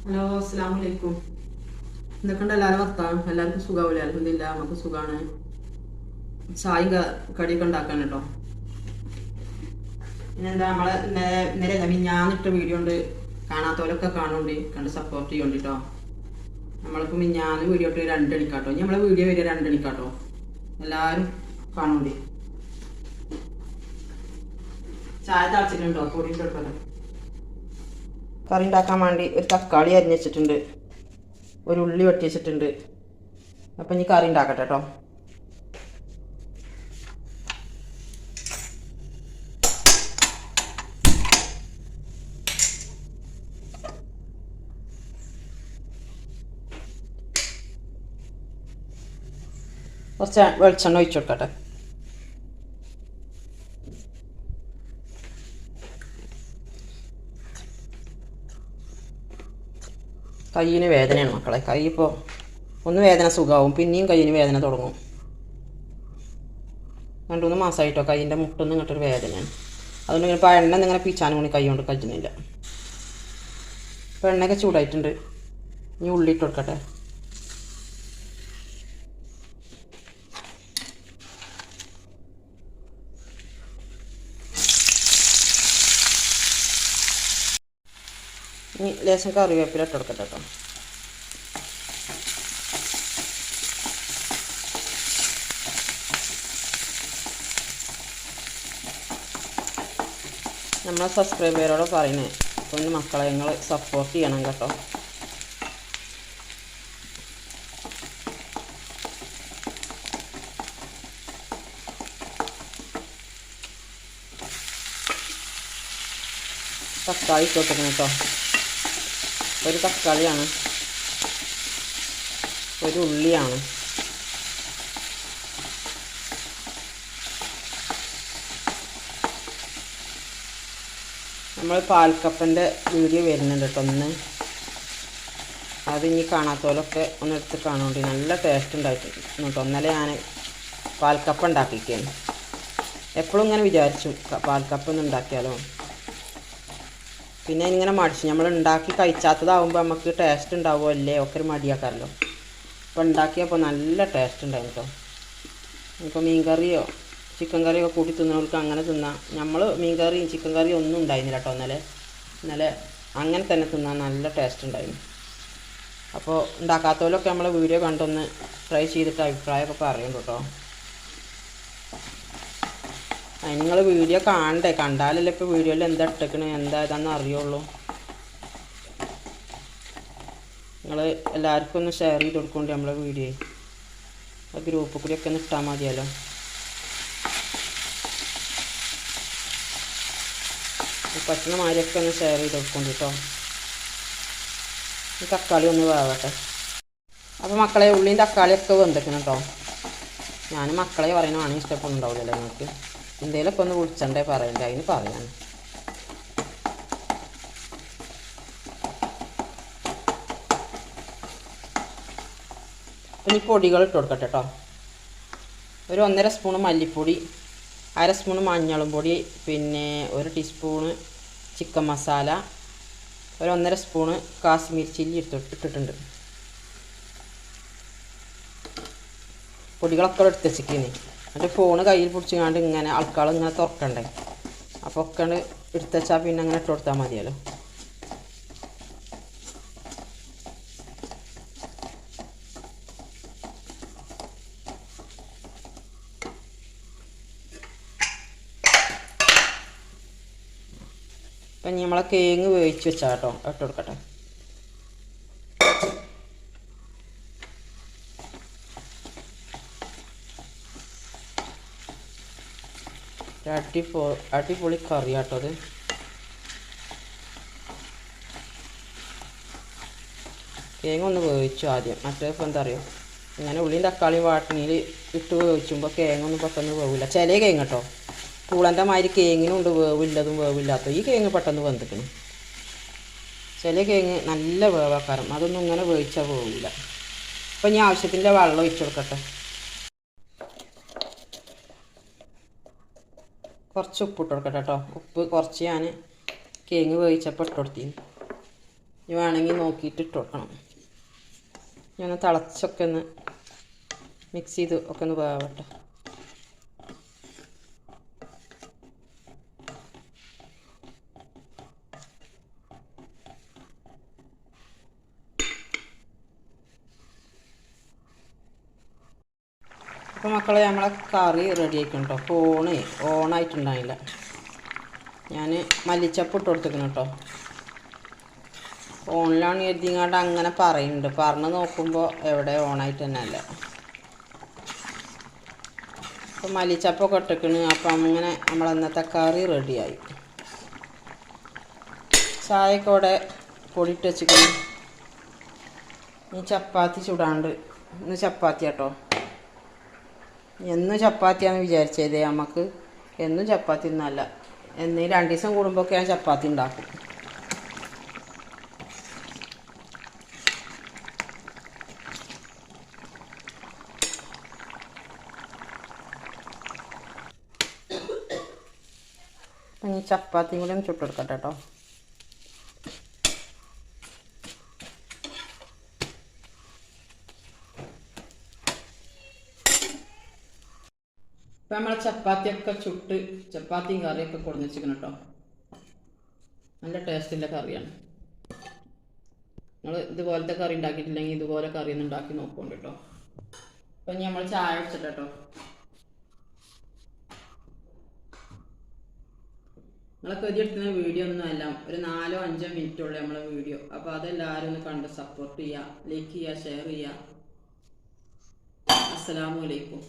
Hello അസ്സലാമു അലൈക്കും. എന്തൊക്കെയുണ്ട് എല്ലാവരും വർത്താനം? എല്ലാവർക്കും സുഖമാവില്ല? അൽഹംദുലില്ലാ നമുക്ക് സുഖമാണ്. ചായയും കടിയൊക്കെ ഉണ്ടാക്കാൻ കേട്ടോ. പിന്നെന്താ നമ്മളെ ഇന്നലെ മിഞ്ഞാന്നിട്ട വീഡിയോ ഉണ്ട്, കാണാത്തവരൊക്കെ കാണുന്നുണ്ട്, കണ്ട് സപ്പോർട്ട് ചെയ്യുന്നുണ്ട് കേട്ടോ. നമ്മളിപ്പോൾ മിഞ്ഞാന്ന് വീഡിയോ ഇട്ട് 2 മണിക്കാട്ടോ. ഇനി നമ്മളെ വീഡിയോ വരിക 2 മണിക്കാട്ടോ. എല്ലാവരും കാണുന്നുണ്ട്. ചായ തിളച്ചിട്ടുണ്ടോ? പൊടി ഇട്ടോട്ടെ. കറി ഉണ്ടാക്കാൻ വേണ്ടി ഒരു തക്കാളി അരിഞ്ഞ് വെച്ചിട്ടുണ്ട്, ഒരു ഉള്ളി വെട്ടി വെച്ചിട്ടുണ്ട്. അപ്പം ഇനി കറി ഉണ്ടാക്കട്ടെ കേട്ടോ. കുറച്ച് വെളിച്ചെണ്ണ ഒഴിച്ചു കൊടുക്കട്ടെ. കയ്യിന് വേദനയാണ് മക്കളെ. കൈ ഇപ്പോൾ ഒന്ന് വേദന സുഖമാവും, പിന്നെയും കയ്യിന് വേദന തുടങ്ങും. 2-3 മാസമായിട്ടോ കയ്യിൻ്റെ മുട്ടൊന്നും ഇങ്ങോട്ടൊരു വേദനയാണ്. അതുകൊണ്ട് ഇങ്ങനെ ഇപ്പോൾ എണ്ണ ഇങ്ങനെ പീച്ചാനും കൂടി കൈ കൊണ്ട് കഴിക്കുന്നില്ല. ഇപ്പോൾ എണ്ണയൊക്കെ ചൂടായിട്ടുണ്ട്. ഇനി ഉള്ളി ഇട്ട് കൊടുക്കട്ടെ. ഇനി ലേശം കറിവേപ്പില ഇട്ട് കൊടുക്കട്ടെ കേട്ടോ. നമ്മളെ സബ്സ്ക്രൈബറോട് പറയുന്നത് അപ്പോൾ ഒന്ന് മക്കളെ നിങ്ങൾ സപ്പോർട്ട് ചെയ്യണം കേട്ടോ. തക്കാളി ഇട്ട് കൊടുക്കണം കേട്ടോ. ഒരു തക്കാളിയാണ്, ഒരു ഉള്ളിയാണ്. നമ്മൾ പാൽക്കപ്പൻ്റെ വീഡിയോ വരുന്നുണ്ട് കേട്ടോ ഒന്ന്. അത് ഇനി കാണാത്തവരൊക്കെ ഒന്ന് എടുത്ത് കാണുന്നുണ്ട്. നല്ല ടേസ്റ്റ് ഉണ്ടായിട്ടുണ്ട് കേട്ടോ. ഇന്നലെ ഞാൻ പാൽക്കപ്പ ഉണ്ടാക്കിയിരിക്കുകയാണ്. എപ്പോഴും ഇങ്ങനെ വിചാരിച്ചു പാൽക്കപ്പ ഒന്ന് ഉണ്ടാക്കിയാലോ. പിന്നെ ഇങ്ങനെ മടിച്ചു, നമ്മൾ ഉണ്ടാക്കി കഴിച്ചാത്തതാവുമ്പോൾ നമുക്ക് ടേസ്റ്റ് ഉണ്ടാവുമോ അല്ലേ ഒക്കെ ഒരു മടിയാക്കാമല്ലോ. അപ്പോൾ ഉണ്ടാക്കിയപ്പോൾ നല്ല ടേസ്റ്റ് ഉണ്ടായിരുന്നു കേട്ടോ. ഇപ്പോൾ മീൻ കറിയോ ചിക്കൻ കറിയൊക്കെ കൂട്ടി തിന്നവർക്ക് അങ്ങനെ തിന്നാം. നമ്മൾ മീൻ കറിയും ചിക്കൻ കറിയും ഒന്നും ഉണ്ടായിരുന്നില്ല കേട്ടോ ഇന്നലെ അങ്ങനെ തന്നെ തിന്നാൻ നല്ല ടേസ്റ്റ് ഉണ്ടായിരുന്നു. അപ്പോൾ ഉണ്ടാക്കാത്തവരൊക്കെ നമ്മളെ വീഡിയോ കണ്ടൊന്ന് ട്രൈ ചെയ്തിട്ട് അഭിപ്രായമൊക്കെ പറയുന്നുണ്ട് കേട്ടോ. നിങ്ങൾ വീഡിയോ കാണണ്ടേ, കണ്ടാലല്ലേ ഇപ്പോൾ വീഡിയോയിൽ എന്താ ഇട്ടേക്കണേ എന്താ ഇതാണെന്ന് അറിയുള്ളൂ. നിങ്ങൾ എല്ലാവർക്കും ഒന്ന് ഷെയർ ചെയ്ത് കൊടുക്കൊണ്ട് നമ്മളെ വീഡിയോ ഗ്രൂപ്പിൽ കൂടിയൊക്കെ ഒന്ന് ഇട്ടാൽ മതിയല്ലോ. പറ്റുന്ന മാതിരിയൊക്കെ ഒന്ന് ഷെയർ ചെയ്ത് കൊടുക്കൊണ്ട് കേട്ടോ. ഈ തക്കാളി ഒന്ന് വേവട്ടെ. അപ്പോൾ മക്കളെ ഉള്ളിയും തക്കാളിയൊക്കെ വെന്തിക്കണം കേട്ടോ. ഞാൻ മക്കളെ പറയണതാണ് ഇഷ്ടപ്പെടുന്നുണ്ടാവില്ലല്ലോ നിങ്ങൾക്ക്. എന്തെങ്കിലുമൊക്കെ ഒന്ന് വിളിച്ചണ്ടേ പറയണ്ടേ, അതിന് പറയാൻ. ഇനി പൊടികൾ ഇട്ട് കൊടുക്കട്ടെ കേട്ടോ. ഒരു 1.5 സ്പൂണ് മല്ലിപ്പൊടി, 1/2 സ്പൂണ് മഞ്ഞളും പൊടി, പിന്നെ 1 ടീസ്പൂണ് ചിക്കൻ മസാല, ഒരു 1.5 സ്പൂണ് കാശ്മീർ ചില്ലി ഇട്ടിട്ടുണ്ട്. പൊടികളൊക്കെ എടുത്ത് വെച്ചിരിക്കുന്നേ. എന്നിട്ട് ഫോണ് കയ്യിൽ പിടിച്ചുകൊണ്ട് ഇങ്ങനെ ആൾക്കാൾ ഇങ്ങനെ തുറക്കണ്ടേ. അപ്പോൾ ഒക്കെ എടുത്ത് വെച്ചാൽ പിന്നെ അങ്ങനെ ഇട്ട് കൊടുത്താൽ മതിയല്ലോ. അപ്പം ഇനി നമ്മളെ കേങ്ങ് വേവിച്ച് വെച്ചാൽ കേട്ടോ ഇട്ട് കൊടുക്കട്ടെ. അടിപൊളി കറി കേട്ടോ അത്. കേങ്ങ ഒന്ന് വേവിച്ചു ആദ്യം. മറ്റേപ്പോൾ എന്താ അറിയോ, ഇങ്ങനെ ഉള്ളിയും തക്കാളിയും വാട്ടിനിയിൽ ഇട്ട് വേവിച്ചുമ്പോൾ കേങ്ങൊന്നും പെട്ടെന്ന് വേവില്ല. ചില കേങ്ങ് കേട്ടോ, പൂളൻ്റെ മാതിരി കേങ്ങിനും ഉണ്ട് വേവില്ലതും വേവില്ലാത്ത. ഈ കേങ്ങ് പെട്ടെന്ന് വെന്തിക്കണം. ചില കേങ്ങ് നല്ല വേവാക്കാരം, അതൊന്നും ഇങ്ങനെ വേവിച്ചാൽ വേവില്ല. അപ്പം ഇനി ആവശ്യത്തിൻ്റെ വെള്ളം ഒഴിച്ചു കൊടുക്കട്ടെ. കുറച്ച് ഉപ്പ് ഇട്ട് കൊടുക്കട്ടെ കേട്ടോ. ഉപ്പ് കുറച്ച് ഞാൻ കേങ്ങ് വേവിച്ചപ്പോൾ ഇട്ട് കൊടുത്തിന്. ഇനി വേണമെങ്കിൽ നോക്കിയിട്ട് ഇട്ട് കൊടുക്കണം. ഞാൻ തിളച്ചൊക്കെ ഒന്ന് മിക്സ് ചെയ്ത് ഒക്കെ ഒന്ന് വേവട്ടെ. അപ്പോൾ മക്കളെ നമ്മളെ കറി റെഡി ആയിക്കണം കേട്ടോ. ഫോണ് ഓണായിട്ടുണ്ടായില്ല. ഞാൻ മല്ലിച്ചപ്പ് ഇട്ട് കൊടുത്തിരിക്കണം കേട്ടോ. ഓണിലാണ് എഴുതിങ്ങാണ്ട് അങ്ങനെ പറയുന്നുണ്ട്. പറഞ്ഞ് നോക്കുമ്പോൾ എവിടെ ഓണായിട്ട് തന്നെ അല്ല. അപ്പോൾ മല്ലിച്ചപ്പൊക്കെ ഇട്ടിക്കണ്. അപ്പം അങ്ങനെ നമ്മളന്നത്തെ കറി റെഡിയായി. ചായയൊക്കെ ഇവിടെ പൊടിയിട്ട് വെച്ചിക്കണം. ഇനി ചപ്പാത്തി ചുടാണ്ട്. ഇന്ന് ചപ്പാത്തി കേട്ടോ. എന്നും ചപ്പാത്തിയാണെന്ന് വിചാരിച്ചത് നമുക്ക്. എന്നും ചപ്പാത്തി ഒന്നല്ല. എന്നീ 2 ദിവസം കൂടുമ്പോഴൊക്കെ ഞാൻ ചപ്പാത്തി ഉണ്ടാക്കും. അപ്പം ഈ ചപ്പാത്തിയും കൂടി ഒന്ന് ചുട്ടെടുക്കട്ടെ കേട്ടോ. ഇപ്പം നമ്മളെ ചപ്പാത്തിയൊക്കെ ചുട്ട് ചപ്പാത്തിയും കറിയൊക്കെ കൊടുന്ന് വെച്ചിരിക്കണം കേട്ടോ. നല്ല ടേസ്റ്റുള്ള കറിയാണ്. നിങ്ങൾ ഇതുപോലത്തെ കറി ഉണ്ടാക്കിയിട്ടില്ലെങ്കിൽ ഇതുപോലെ കറി ഒന്ന് ഉണ്ടാക്കി നോക്കുന്നുണ്ട് കേട്ടോ. അപ്പം ഇനി നമ്മൾ ചായ വെച്ചിട്ട് കേട്ടോ. നമ്മളെ കരുതിയെടുക്കുന്ന വീഡിയോ ഒന്നും അല്ല, ഒരു 4-5 മിനിറ്റുള്ള നമ്മളെ വീഡിയോ. അപ്പോൾ അതെല്ലാവരും ഒന്ന് കണ്ട് സപ്പോർട്ട് ചെയ്യുക, ലൈക്ക് ചെയ്യുക, ഷെയർ ചെയ്യുക. അസ്സലാമു അലൈക്കും.